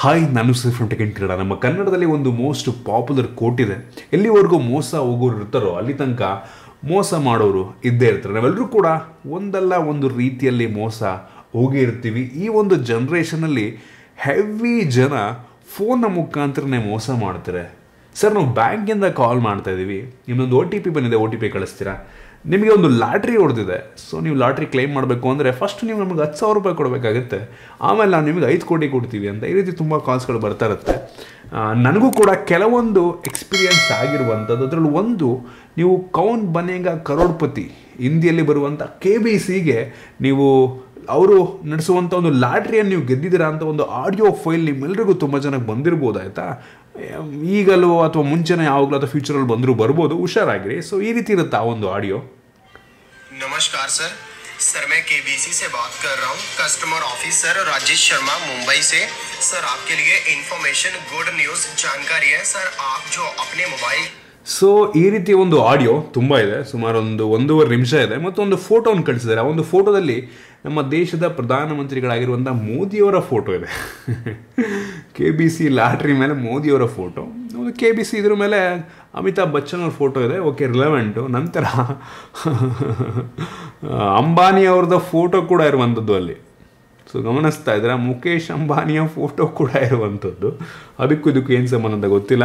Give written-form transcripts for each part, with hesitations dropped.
Hi, ನಾನು from tech in Kannada. ನಮ್ಮ ಕನ್ನಡದಲ್ಲಿ ಒಂದು ಮೋಸ್ಟ್ ಪಾಪ್ಯುಲರ್ ಕೋಟ್ ಇದೆ, ಎಲ್ಲಿವರೆಗೂ ಮೋಸ ಹೋಗೋರು ಇರ್ತಾರೋ ಅಲ್ಲಿ ತನಕ ಮೋಸ ಮಾಡೋರು ಇದ್ದೇ ಇರ್ತಾರೆ. ನಾವೆಲ್ಲರೂ ಕೂಡ ಒಂದಲ್ಲ ಒಂದು ರೀತಿಯಲ್ಲಿ ಮೋಸ ಹೋಗಿ ಇರ್ತೀವಿ. ಈ ಒಂದು ಜನ್ರೇಷನಲ್ಲಿ ಹೆವಿ ಜನ ಫೋನ್ನ ಮುಖಾಂತರನೇ ಮೋಸ ಮಾಡ್ತಾರೆ. ಸರ್, ನಾವು ಬ್ಯಾಂಕಿಂದ ಕಾಲ್ ಮಾಡ್ತಾ ಇದ್ದೀವಿ, ನಿಮ್ಮದೊಂದು OTP ಬಂದಿದೆ, OTP ಕಳಿಸ್ತೀರಾ? ನಿಮಗೆ ಒಂದು ಲಾಟ್ರಿ ಹೊಡೆದಿದೆ, ಸೊ ನೀವು ಲಾಟ್ರಿ ಕ್ಲೈಮ್ ಮಾಡಬೇಕು ಅಂದರೆ ಫಸ್ಟ್ ನೀವು ನಮಗೆ 10,000 ರೂಪಾಯಿ ಕೊಡಬೇಕಾಗುತ್ತೆ, ಆಮೇಲೆ ನಾವು ನಿಮಗೆ 5 ಕೋಟಿ ಕೊಡ್ತೀವಿ ಅಂತ. ಈ ರೀತಿ ತುಂಬ ಕಾಲ್ಸ್ಗಳು ಬರ್ತಾ ಇರುತ್ತೆ. ನನಗೂ ಕೂಡ ಕೆಲವೊಂದು ಎಕ್ಸ್ಪೀರಿಯನ್ಸ್ ಆಗಿರುವಂಥದ್ದು. ಅದರಲ್ಲಿ ಒಂದು, ನೀವು ಕೌನ್ ಬನೇಗ ಕರೋಡ್ಪತಿ ಹಿಂದಿಯಲ್ಲಿ ಬರುವಂಥ KBCಗೆ ನೀವು ಅವರು ನಡೆಸುವಂಥ ಒಂದು ಲಾಟ್ರಿಯನ್ನು ನೀವು ಗೆದ್ದಿದ್ದೀರಾ ಅಂತ ಒಂದು ಆಡಿಯೋ ಫೈಲ್ ನಿಮ್ಮೆಲ್ಲರಿಗೂ ತುಂಬ ಜನಕ್ಕೆ ಬಂದಿರ್ಬೋದು. ಆಯಿತಾ, ಈಗಲೂ ಅಥವಾ ಮುಂಚೆನೇ ಯಾವಾಗಲೂ ಅಥವಾ ಫ್ಯೂಚರಲ್ಲಿ ಬಂದರೂ ಬರ್ಬೋದು, ಹುಷಾರಾಗಿರಿ. ಸೊ ಈ ರೀತಿ ಇರುತ್ತೆ ಆ ಒಂದು ಆಡಿಯೋ. नमस्कार सर, मैं KBC से बात कर रहा हूँ, कस्टमर ऑफिसर राजेश शर्मा मुंबई से। सर, आपके लिए इंफॉर्मेशन, गुड न्यूज़ जानकारी है सर। आप जो अपने मोबाइल ಸೊ ಈ ರೀತಿ ಒಂದು ಆಡಿಯೋ ತುಂಬ ಇದೆ, ಸುಮಾರು 1.5 ನಿಮಿಷ ಇದೆ. ಮತ್ತೊಂದು ಫೋಟೋವನ್ನು ಕಳಿಸಿದ್ದಾರೆ. ಆ ಒಂದು ಫೋಟೋದಲ್ಲಿ ನಮ್ಮ ದೇಶದ ಪ್ರಧಾನಮಂತ್ರಿಗಳಾಗಿರುವಂಥ ಮೋದಿಯವರ ಫೋಟೋ ಇದೆ. KBC ಲಾಟ್ರಿ ಮೇಲೆ ಮೋದಿಯವರ ಫೋಟೋ, KBC ಇದ್ರ ಮೇಲೆ ಅಮಿತಾಬ್ ಬಚ್ಚನ್ ಅವ್ರ ಫೋಟೋ ಇದೆ. ಓಕೆ, ರಿಲೆವೆಂಟು. ನಂತರ ಅಂಬಾನಿ ಅವ್ರದ್ದು ಫೋಟೋ ಕೂಡ ಇರುವಂಥದ್ದು ಅಲ್ಲಿ. ಸೊ ಗಮನಿಸ್ತಾ ಇದ್ರೆ ಮುಖೇಶ್ ಅಂಬಾನಿಯ ಫೋಟೋ ಕೂಡ ಇರುವಂಥದ್ದು. ಅದಕ್ಕೂ ಇದಕ್ಕೂ ಏನು ಸಂಬಂಧ ಅಂತ ಗೊತ್ತಿಲ್ಲ.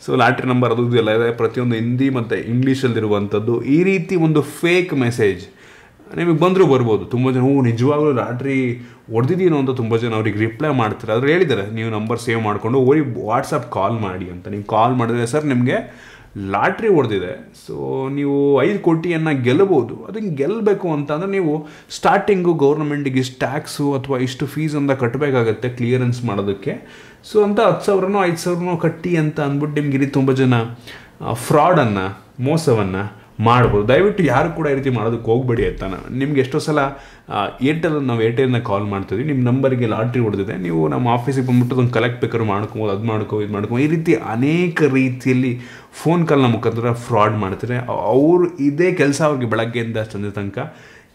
ಸೊ ಲಾಟ್ರಿ ನಂಬರ್ ಅದು ಎಲ್ಲ ಇದೆ, ಪ್ರತಿಯೊಂದು ಹಿಂದಿ ಮತ್ತು ಇಂಗ್ಲೀಷಲ್ಲಿರುವಂಥದ್ದು. ಈ ರೀತಿ ಒಂದು ಫೇಕ್ ಮೆಸೇಜ್ ನಿಮಗೆ ಬಂದರೂ ಬರ್ಬೋದು. ತುಂಬ ಜನ ನಿಜವಾಗ್ಲೂ ಲಾಟ್ರಿ ಹೊಡೆದಿದ್ದೀನೋ ಅಂತ ತುಂಬ ಜನ ಅವ್ರಿಗೆ ರಿಪ್ಲೈ ಮಾಡ್ತಾರೆ. ಆದರೂ ಹೇಳಿದ್ದಾರೆ, ನೀವು ನಂಬರ್ ಸೇವ್ ಮಾಡಿಕೊಂಡು ಓರಿ ವಾಟ್ಸಪ್ ಕಾಲ್ ಮಾಡಿ ಅಂತ. ನೀವು ಕಾಲ್ ಮಾಡಿದ್ರೆ, ಸರ್ ನಿಮಗೆ ಲಾಟ್ರಿ ಹೊಡೆದಿದೆ, ಸೊ ನೀವು 5 ಕೋಟಿಯನ್ನು ಗೆಲ್ಲಬಹುದು. ಅದನ್ನು ಗೆಲ್ಲಬೇಕು ಅಂತಂದರೆ ನೀವು ಸ್ಟಾರ್ಟಿಂಗು ಗೌರ್ಮೆಂಟಿಗೆ ಇಷ್ಟು ಟ್ಯಾಕ್ಸು ಅಥವಾ ಇಷ್ಟು ಫೀಸ್ ಅಂತ ಕಟ್ಟಬೇಕಾಗತ್ತೆ ಕ್ಲಿಯರೆನ್ಸ್ ಮಾಡೋದಕ್ಕೆ. ಸೊ ಅಂತ 10,000ನೋ 5,000ನೋ ಕಟ್ಟಿ ಅಂತ ಅಂದ್ಬಿಟ್ಟು ನಿಮ್ಗೆ ಇಲ್ಲಿ ತುಂಬ ಜನ ಫ್ರಾಡನ್ನು, ಮೋಸವನ್ನು ಮಾಡ್ಬೋದು. ದಯವಿಟ್ಟು ಯಾರು ಕೂಡ ಈ ರೀತಿ ಮಾಡೋದಕ್ಕೆ ಹೋಗ್ಬೇಡಿ ಆಯ್ತಾ. ನಿಮ್ಗೆ ಎಷ್ಟೋ ಸಲ ನಾವು ಏರ್ಟೆಲ್ನ ಕಾಲ್ ಮಾಡ್ತೀವಿ, ನಿಮ್ಮ ನಂಬರಿಗೆ ಲಾಟ್ರಿ ಹೊಡೆದಿದೆ, ನೀವು ನಮ್ಮ ಆಫೀಸಿಗೆ ಬಂದ್ಬಿಟ್ಟು ಅದನ್ನು ಕಲೆಕ್ಟ್ ಬೇಕಾದ್ರೂ ಮಾಡ್ಕೊಬೋದು, ಅದು ಇದು ಮಾಡ್ಕೊ. ಈ ರೀತಿ ಅನೇಕ ರೀತಿಯಲ್ಲಿ ಫೋನ್ ಕಾಲ್ನ ಮುಖಾಂತರ ಫ್ರಾಡ್ ಮಾಡ್ತಾರೆ. ಅವರು ಇದೇ ಕೆಲಸ ಅವ್ರಿಗೆ ಬೆಳಗ್ಗೆಯಿಂದ ಸಂಜೆ ತನಕ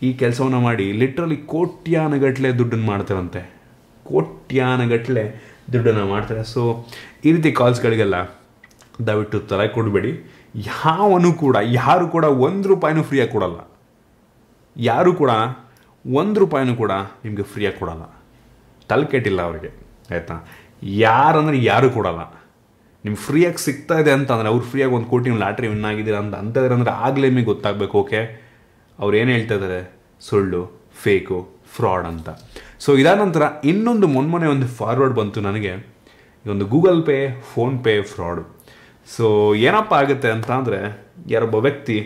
ಈ ಕೆಲಸವನ್ನು ಮಾಡಿ ಲಿಟ್ರಲಿ ಕೋಟ್ಯಾನುಗಟ್ಟಲೆ ದುಡ್ಡನ್ನು ಮಾಡ್ತಾರಂತೆ. ಕೋಟ್ಯಾನುಗಟ್ಟಲೆ ದುಡ್ಡನ್ನು ಮಾಡ್ತಾರೆ. ಸೊ ಈ ರೀತಿ ಕಾಲ್ಸ್ಗಳಿಗೆಲ್ಲ ದಯವಿಟ್ಟು ತಲೆ ಕೊಡಬೇಡಿ. ಯಾರು ಕೂಡ 1 ರೂಪಾಯಿನೂ ಫ್ರೀಯಾಗಿ ಕೊಡಲ್ಲ. ಯಾರು ಕೂಡ 1 ರೂಪಾಯಿನೂ ಕೂಡ ನಿಮಗೆ ಫ್ರೀಯಾಗಿ ಕೊಡಲ್ಲ. ತಲೆ ಕೆಟ್ಟಿಲ್ಲ ಅವ್ರಿಗೆ, ಆಯಿತಾ. ಯಾರಂದ್ರೆ ಯಾರು ಕೊಡಲ್ಲ. ನಿಮ್ಗೆ ಫ್ರೀಯಾಗಿ ಸಿಗ್ತಾ ಇದೆ ಅಂತಂದರೆ, ಅವ್ರು ಫ್ರೀಯಾಗಿ 1 ಕೋಟಿ ಲಾಟ್ರಿ ವಿನ್ ಆಗಿದ್ದೀರಾ ಅಂತಂದ್ರೆ ಆಗಲೇ ನಿಮಗೆ ಗೊತ್ತಾಗಬೇಕು. ಓಕೆ, ಅವ್ರು ಏನು ಹೇಳ್ತಾ ಇದ್ದಾರೆ, ಸುಳ್ಳು, ಫೇಕು, ಫ್ರಾಡ್ ಅಂತ. ಸೊ ಇದಾದ ನಂತರ ಇನ್ನೊಂದು ಮೊನ್ನೆ ಒಂದು ಫಾರ್ವರ್ಡ್ ಬಂತು ನನಗೆ, ಒಂದು Google pay, PhonePe fraud. So ಏನಪ್ಪ ಆಗುತ್ತೆ ಅಂತ ಅಂದರೆ, ಯಾರೊಬ್ಬ ವ್ಯಕ್ತಿ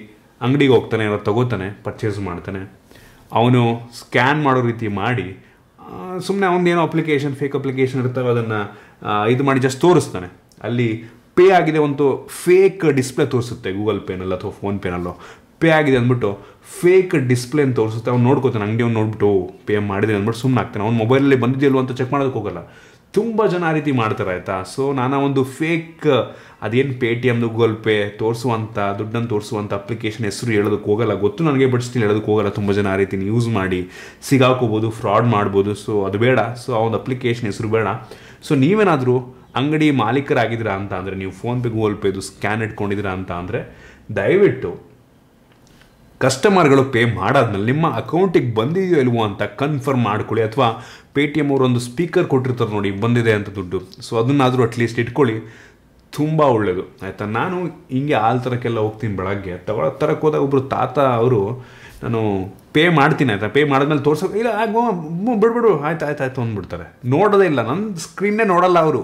ಅಂಗಡಿಗೆ ಹೋಗ್ತಾನೆ, ಯಾರೋ ತಗೋತಾನೆ, ಪರ್ಚೇಸ್ ಮಾಡ್ತಾನೆ, ಅವನು ಸ್ಕ್ಯಾನ್ ಮಾಡೋ ರೀತಿ ಮಾಡಿ ಸುಮ್ಮನೆ ಅವನದೇನೋ ಅಪ್ಲಿಕೇಶನ್, ಫೇಕ್ ಅಪ್ಲಿಕೇಶನ್ ಇರ್ತವೆ, ಅದನ್ನು ಇದು ಮಾಡಿ ಜಸ್ಟ್ ತೋರಿಸ್ತಾನೆ. ಅಲ್ಲಿ ಪೇ ಆಗಿದೆ ಒಂದು ಫೇಕ್ ಡಿಸ್ಪ್ಲೇ ತೋರಿಸುತ್ತೆ ಗೂಗಲ್ ಪೇನಲ್ಲೋ ಅಥವಾ ಫೋನ್ಪೇನಲ್ಲೋ. ಪೇ ಆಗಿದೆ ಅಂದ್ಬಿಟ್ಟು ಫೇಕ್ ಡಿಸ್ಪ್ಲೇನ ತೋರಿಸುತ್ತೆ. ಅವ್ನು ನೋಡ್ಕೋತಾನೆ, ಅಂಗಡಿ ಅವ್ನು ನೋಡ್ಬಿಟ್ಟು ಪೇ ಮಾಡಿದೆ ಅಂದ್ಬಿಟ್ಟು ಸುಮ್ಮನೆ ಆಗ್ತಾನೆ. ಅವ್ನು ಮೊಬೈಲಲ್ಲಿ ಬಂದಿದೆಯಲ್ವ ಅಂತ ಚೆಕ್ ಮಾಡೋದಕ್ಕೆ ಹೋಗಲ್ಲ. ತುಂಬ ಜನ ಆ ರೀತಿ ಮಾಡ್ತಾರೆ, ಆಯಿತಾ. ಸೊ ನಾನು ಒಂದು ಫೇಕ್, ಅದೇನು ಪೇಟಿಎಮ್ದು ಗೂಗಲ್ ಪೇ ತೋರಿಸುವಂಥ, ದುಡ್ಡನ್ನು ತೋರಿಸುವಂಥ ಅಪ್ಲಿಕೇಶನ್ ಹೆಸರು ಹೇಳೋದಕ್ಕೆ ಹೋಗಲ್ಲ, ಗೊತ್ತು ನನಗೆ, ಬಟ್ ಸ್ಟಿಲ್ ಹೇಳೋದಕ್ಕೆ ಹೋಗಲ್ಲ. ತುಂಬ ಜನ ಆ ರೀತಿ ಯೂಸ್ ಮಾಡಿ ಸಿಗಾಕೋಬೋದು, ಫ್ರಾಡ್ ಮಾಡ್ಬೋದು. ಸೊ ಅದು ಬೇಡ. ಸೊ ಆ ಒಂದು ಅಪ್ಲಿಕೇಶನ್ ಹೆಸರು ಬೇಡ. ಸೊ ನೀವೇನಾದರೂ ಅಂಗಡಿ ಮಾಲೀಕರಾಗಿದ್ದೀರಾ ಅಂತ ಅಂದರೆ, ನೀವು ಫೋನ್ಪೇ, ಗೂಗಲ್ ಪೇದು ಸ್ಕ್ಯಾನ್ ಇಟ್ಕೊಂಡಿದ್ದೀರಾ ಅಂತ ಅಂದರೆ, ದಯವಿಟ್ಟು ಕಸ್ಟಮರ್ಗಳು ಪೇ ಮಾಡಾದ್ಮೇಲೆ ನಿಮ್ಮ ಅಕೌಂಟಿಗೆ ಬಂದಿದೆಯೋ ಇಲ್ವೋ ಅಂತ ಕನ್ಫರ್ಮ್ ಮಾಡ್ಕೊಳ್ಳಿ. ಅಥವಾ ಪೇಟಿಎಮ್ ಅವರು ಒಂದು ಸ್ಪೀಕರ್ ಕೊಟ್ಟಿರ್ತಾರೆ ನೋಡಿ, ಬಂದಿದೆ ಅಂತ ದುಡ್ಡು. ಸೊ ಅದನ್ನಾದರೂ ಅಟ್ಲೀಸ್ಟ್ ಇಟ್ಕೊಳ್ಳಿ, ತುಂಬ ಒಳ್ಳೆಯದು, ಆಯಿತಾ. ನಾನು ಹಿಂಗೆ ಹಾಲು ತರಕ್ಕೆಲ್ಲ ಹೋಗ್ತೀನಿ ಬೆಳಗ್ಗೆ. ತರಕ್ಕೆ ಹೋದಾಗ ಒಬ್ಬರು ತಾತ ಅವರು, ನಾನು ಪೇ ಮಾಡ್ತೀನಿ ಆಯಿತಾ, ಪೇ ಮಾಡಿದ್ಮೇಲೆ ತೋರ್ಸೋಕೆ ಇಲ್ಲ, ಬಿಡ್ಬಿಡು, ಆಯ್ತು ಅಂದ್ಬಿಡ್ತಾರೆ. ನೋಡೋದೇ ಇಲ್ಲ, ನನ್ನ ಸ್ಕ್ರೀನ್ನೇ ನೋಡಲ್ಲ ಅವರು.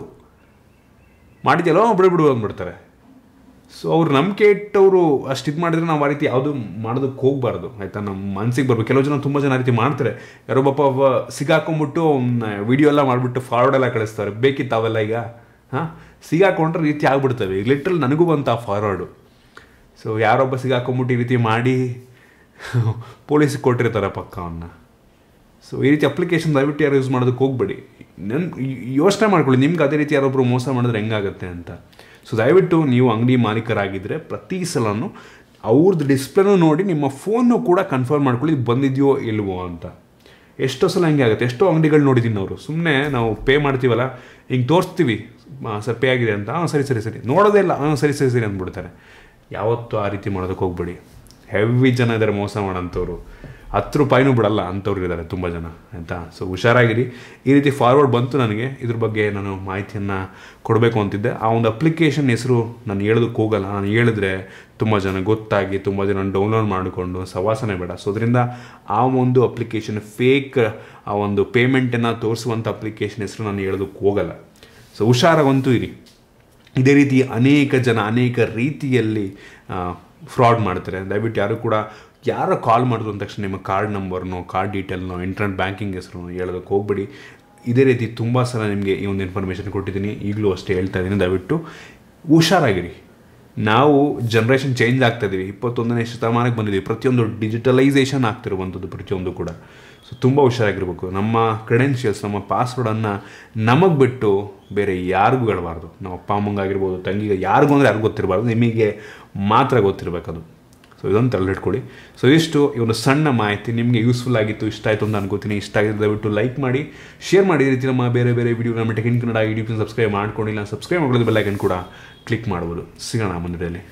ಮಾಡಿದ್ಯಲ್ಲೋ ಬಿಡ್ಬಿಡು ಅಂದ್ಬಿಡ್ತಾರೆ. ಸೊ ಅವ್ರು ನಂಬಿಕೆ ಇಟ್ಟವರು ಅಷ್ಟು ಇದು ಮಾಡಿದ್ರೆ ನಾವು ಆ ರೀತಿ ಯಾವುದು ಮಾಡೋದಕ್ಕೆ ಹೋಗಬಾರ್ದು, ಆಯಿತಾ. ನಮ್ಮ ಮನಸ್ಸಿಗೆ ಬರ್ಬೇಕು. ಕೆಲವು ಜನ, ತುಂಬ ಜನ ಆ ರೀತಿ ಮಾಡ್ತಾರೆ. ಯಾರೊಬ್ಬ ಸಿಗಾಕೊಂಬಿಟ್ಟು ವಿಡಿಯೋ ಎಲ್ಲ ಮಾಡಿಬಿಟ್ಟು ಫಾರ್ವರ್ಡ್ ಎಲ್ಲ ಕಳಿಸ್ತಾರೆ. ಬೇಕಿತ್ತು ಅವೆಲ್ಲ ಈಗ? ಸಿಗಾಕೊಂಡ್ರೆ ರೀತಿ ಆಗ್ಬಿಡ್ತವೆ. ಈಗ ಲಿಟ್ರಲ್ ನನಗೂ ಬಂತ ಆ ಫಾರ್ವರ್ಡು. ಸೊ ಯಾರೊಬ್ಬ ಸಿಗಾಕೊಂಬಿಟ್ಟು ಈ ರೀತಿ ಮಾಡಿ ಪೊಲೀಸಿಗೆ ಕೊಟ್ಟಿರ್ತಾರೆ ಪಕ್ಕ ಅವನ್ನ. ಸೊ ಈ ರೀತಿ ಅಪ್ಲಿಕೇಶನ್ ದಯವಿಟ್ಟು ಯಾರು ಯೂಸ್ ಮಾಡೋದಕ್ಕೆ ಹೋಗ್ಬೇಡಿ. ಯೋಚನೆ ಮಾಡ್ಕೊಳ್ಳಿ, ನಿಮ್ಗೆ ಅದೇ ರೀತಿ ಯಾರೊಬ್ಬರು ಮೋಸ ಮಾಡಿದ್ರೆ ಹೆಂಗಾಗುತ್ತೆ ಅಂತ. ಸೊ ದಯವಿಟ್ಟು ನೀವು ಅಂಗಡಿ ಮಾಲೀಕರಾಗಿದ್ದರೆ ಪ್ರತಿ ಸಲನೂ ಅವ್ರದ್ದು ಡಿಸ್ಪ್ಲೇನೂ ನೋಡಿ, ನಿಮ್ಮ ಫೋನ್ನು ಕೂಡ ಕನ್ಫರ್ಮ್ ಮಾಡ್ಕೊಳ್ಳಿ ಬಂದಿದೆಯೋ ಇಲ್ವೋ ಅಂತ. ಎಷ್ಟೋ ಸಲ ಹಂಗೆ ಆಗುತ್ತೆ. ಎಷ್ಟೋ ಅಂಗಡಿಗಳು ನೋಡಿದ್ದೀನಿ ಅವರು ಸುಮ್ಮನೆ ನಾವು ಪೇ ಮಾಡ್ತೀವಲ್ಲ, ಹಿಂಗೆ ತೋರಿಸ್ತೀವಿ ಸರ್ ಪೇ ಆಗಿದೆ ಅಂತ, ಸರಿ ನೋಡೋದೇ ಇಲ್ಲ, ಸರಿ ಅಂದ್ಬಿಡ್ತಾರೆ. ಯಾವತ್ತೂ ಆ ರೀತಿ ಮಾಡೋದಕ್ಕೆ ಹೋಗ್ಬೇಡಿ. ಹೆವಿ ಜನ ಇದ್ದಾರೆ ಮೋಸ ಮಾಡೋಂಥವ್ರು, 10 ರೂಪಾಯಿನೂ ಬಿಡಲ್ಲ ಅಂಥವ್ರು ಇದ್ದಾರೆ ತುಂಬ ಜನ ಆಯಿತಾ. ಸೊ ಹುಷಾರಾಗಿರಿ. ಈ ರೀತಿ ಫಾರ್ವರ್ಡ್ ಬಂತು ನನಗೆ, ಇದ್ರ ಬಗ್ಗೆ ನಾನು ಮಾಹಿತಿಯನ್ನು ಕೊಡಬೇಕು ಅಂತಿದ್ದೆ. ಆ ಒಂದು ಅಪ್ಲಿಕೇಶನ್ ಹೆಸರು ನಾನು ಹೇಳೋದಕ್ಕೆ ಹೋಗಲ್ಲ, ನಾನು ಹೇಳಿದ್ರೆ ತುಂಬ ಜನ ಗೊತ್ತಾಗಿ ತುಂಬ ಜನ ಡೌನ್ಲೋಡ್ ಮಾಡಿಕೊಂಡು ಸವಾಸನೆ ಬೇಡ. ಸೊ ಅದರಿಂದ ಆ ಒಂದು ಅಪ್ಲಿಕೇಶನ್ ಫೇಕ್ ಆ ಒಂದು ಪೇಮೆಂಟನ್ನು ತೋರಿಸುವಂಥ ಅಪ್ಲಿಕೇಶನ್ ಹೆಸರು ನಾನು ಹೇಳೋದಕ್ಕೆ ಹೋಗಲ್ಲ. ಸೊ ಹುಷಾರಾಗಂತೂ ಇರಿ. ಇದೇ ರೀತಿ ಅನೇಕ ಜನ ಅನೇಕ ರೀತಿಯಲ್ಲಿ ಫ್ರಾಡ್ ಮಾಡ್ತಾರೆ. ದಯವಿಟ್ಟು ಯಾರು ಕೂಡ ಯಾರೋ ಕಾಲ್ ಮಾಡಿದ್ರು ಅಂದ ತಕ್ಷಣ ನಿಮ್ಮ ಕಾರ್ಡ್ ನಂಬರ್ನೋ ಕಾರ್ಡ್ ಡೀಟೇಲ್ನೋ ಇಂಟರ್ನೆಟ್ ಬ್ಯಾಂಕಿಂಗ್ ಹೆಸರು ಹೇಳೋದಕ್ಕೆ ಹೋಗ್ಬೇಡಿ. ಇದೇ ರೀತಿ ತುಂಬ ಸಲ ನಿಮಗೆ ಈ ಒಂದು ಇನ್ಫಾರ್ಮೇಷನ್ ಕೊಟ್ಟಿದ್ದೀನಿ, ಈಗಲೂ ಅಷ್ಟೇ ಹೇಳ್ತಾ ಇದ್ದೀನಿ. ದಯವಿಟ್ಟು ಹುಷಾರಾಗಿರಿ. ನಾವು ಜನ್ರೇಷನ್ ಚೇಂಜ್ ಆಗ್ತಾ ಇದ್ದೀವಿ, 21ನೇ ಶತಮಾನಕ್ಕೆ ಬಂದಿದ್ದೀವಿ. ಪ್ರತಿಯೊಂದು ಡಿಜಿಟಲೈಸೇಷನ್ ಆಗ್ತಿರುವಂಥದ್ದು ಪ್ರತಿಯೊಂದು ಕೂಡ. ಸೊ ತುಂಬ ಹುಷಾರಾಗಿರ್ಬೇಕು. ನಮ್ಮ ಕ್ರೆಡೆನ್ಷಿಯಲ್ಸ್, ನಮ್ಮ ಪಾಸ್ವರ್ಡನ್ನು ನಮಗೆ ಬಿಟ್ಟು ಬೇರೆ ಯಾರಿಗೂ ಹೇಳಬಾರ್ದು. ನಮ್ಮ ಅಪ್ಪ ಅಮ್ಮಂಗಾಗಿರ್ಬೋದು, ತಂಗಿಗೆ, ಯಾರಿಗೂ ಅಂದರೆ ಯಾರಿಗೂ ಗೊತ್ತಿರಬಾರ್ದು, ನಿಮಗೆ ಮಾತ್ರ ಗೊತ್ತಿರಬೇಕದು. ಸೊ ಇದೊಂದು ತಲೆದಿಟ್ಕೊಳ್ಳಿ. ಸೊ ಇಷ್ಟು ಈ ಒಂದು ಸಣ್ಣ ಮಾಹಿತಿ ನಿಮಗೆ ಯೂಸ್ಫುಲ್ ಆಗಿತ್ತು, ಇಷ್ಟ ಆಯಿತು ಅಂತ ಅನ್ಕೋತೀನಿ. ಇಷ್ಟ ಆಗಿದ್ದು ದಯವಿಟ್ಟು ಲೈಕ್ ಮಾಡಿ, ಶೇರ್ ಮಾಡಿ. ಈ ರೀತಿ ನಮ್ಮ ಬೇರೆ ವಿಡಿಯೋ ನಮ್ಮ tech in Kannada YouTube subscribe ಮಾಡ್ಕೊಂಡಿಲ್ಲ, ಸಬ್ಸ್ಕ್ರೈಬ್ ಮಾಡೋದು ಬೆಲ್ ಐಕನ್ ಕೂಡ ಕ್ಲಿಕ್ ಮಾಡ್ಬೋದು. ಸಿಗೋಣ ಮುಂದಿನಲ್ಲಿ.